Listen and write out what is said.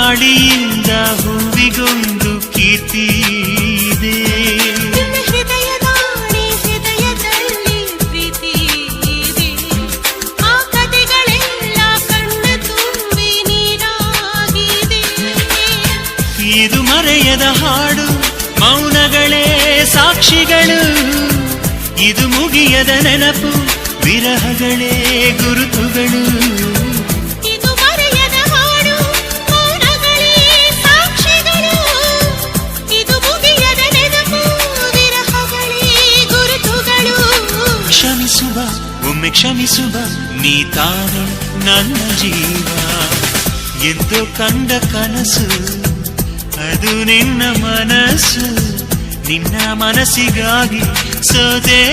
ಗಾಳಿಯಿಂದ ಹೂವಿಗೊಂದು ಕೀರ್ತಿ ಇದೆ. ಹೃದಯದಾಣೆ ಹೃದಯದಲ್ಲಿ ಪ್ರೀತಿ ಇದೆ. ಆ ಕಥೆಗಳೆಲ್ಲ ಕಣ್ಣ ತುಂಬಿ ನೀರಾಗಿದೆ. ಇದು ಮರೆಯದ ಹಾಡು, ಮೌನಗಳೇ ಸಾಕ್ಷಿಗಳು. ಇದು ಮುಗಿಯದ ನೆನಪು, ವಿರಹಗಳೇ ಗುರುತುಗಳು. ಇದು ಮರೆಯದ ಹಾಡು, ಮೌನಗಳೇ ಸಾಕ್ಷಿಗಳು. ಇದು ಮುಗಿಯದ ನೆನಪು, ವಿರಹಗಳೇ ಗುರುತುಗಳು. ಕ್ಷಮಿಸುವ, ಒಮ್ಮೆ ಕ್ಷಮಿಸುವ, ನೀ ತಾನೆ ನನ್ನ ಜೀವ. ಎಂದು ಕಂಡ ಕನಸು ಅದು ನಿನ್ನ ಮನಸ್ಸು. ನಿನ್ನ ಮನಸ್ಸಿಗಾಗಿ ಸೋದೆ.